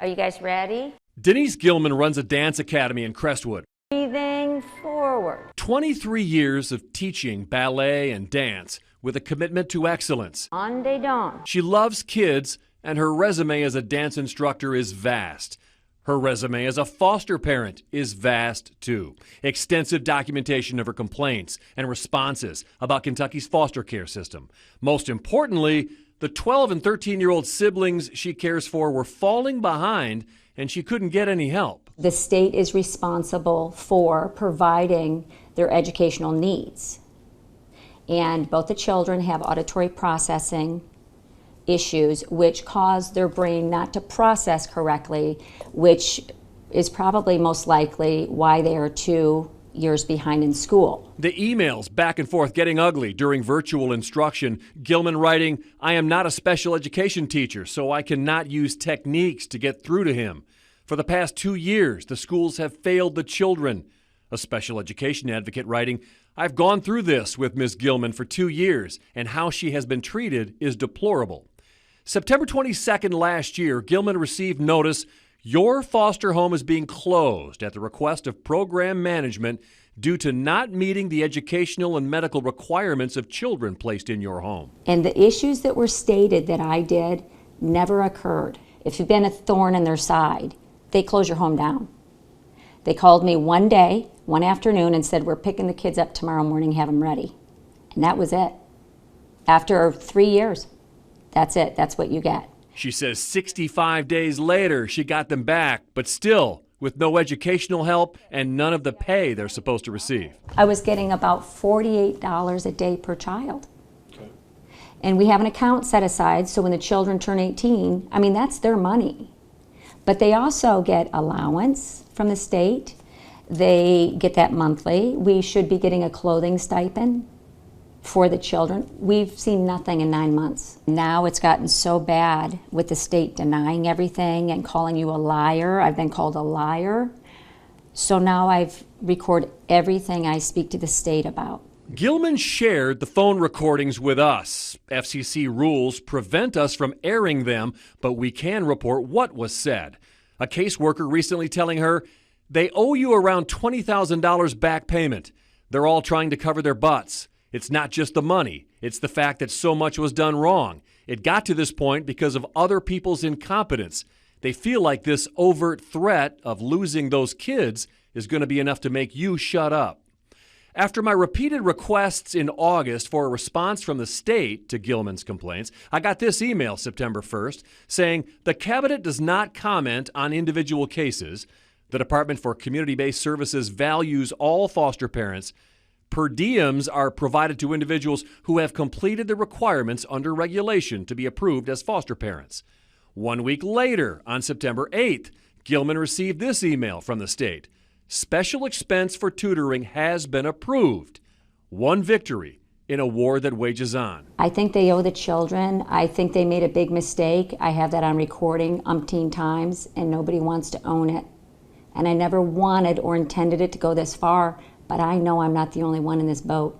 Are you guys ready? Denise Gillman runs a dance academy in Crestwood. Breathing forward. 23 years of teaching ballet and dance with a commitment to excellence. On they don't. She loves kids, and her resume as a dance instructor is vast. Her resume as a foster parent is vast, too. Extensive documentation of her complaints and responses about Kentucky's foster care system. Most importantly, the 12 and 13-year-old siblings she cares for were falling behind, and she couldn't get any help. The state is responsible for providing their educational needs. And both the children have auditory processing issues, which cause their brain not to process correctly, which is probably most likely why they are 2 years behind in school. The emails back and forth getting ugly during virtual instruction. Gillman writing, "I am not a special education teacher, so I cannot use techniques to get through to him. For the past 2 years, the schools have failed the children." A special education advocate writing, "I've gone through this with Ms. Gillman for 2 years, and how she has been treated is deplorable." September 22nd last year, Gillman received notice, "Your foster home is being closed at the request of program management due to not meeting the educational and medical requirements of children placed in your home." And the issues that were stated that I did never occurred. If you've been a thorn in their side, they close your home down. They called me one day, one afternoon, and said, "We're picking the kids up tomorrow morning, have them ready." And that was it. After 3 years, that's it. That's what you get. She says 65 days later, she got them back, but still with no educational help and none of the pay they're supposed to receive. I was getting about $48 a day per child. Okay. And we have an account set aside, so when the children turn 18, I mean, that's their money. But they also get allowance from the state. They get that monthly. We should be getting a clothing stipend for the children. We've seen nothing in 9 months. Now it's gotten so bad with the state denying everything and calling you a liar. I've been called a liar. So now I've recorded everything I speak to the state about. Gillman shared the phone recordings with us. FCC rules prevent us from airing them, but we can report what was said. A caseworker recently telling her, "They owe you around $20,000 back payment. They're all trying to cover their butts. It's not just the money. It's the fact that so much was done wrong. It got to this point because of other people's incompetence. They feel like this overt threat of losing those kids is going to be enough to make you shut up." After my repeated requests in August for a response from the state to Gillman's complaints, I got this email September 1st saying, "The cabinet does not comment on individual cases. The Department for Community-Based Services values all foster parents. Per diems are provided to individuals who have completed the requirements under regulation to be approved as foster parents." 1 week later, on September 8th, Gillman received this email from the state. "Special expense for tutoring has been approved. One victory in a war that wages on." I think they owe the children. I think they made a big mistake. I have that on recording umpteen times, and nobody wants to own it. And I never wanted or intended it to go this far, but I know I'm not the only one in this boat.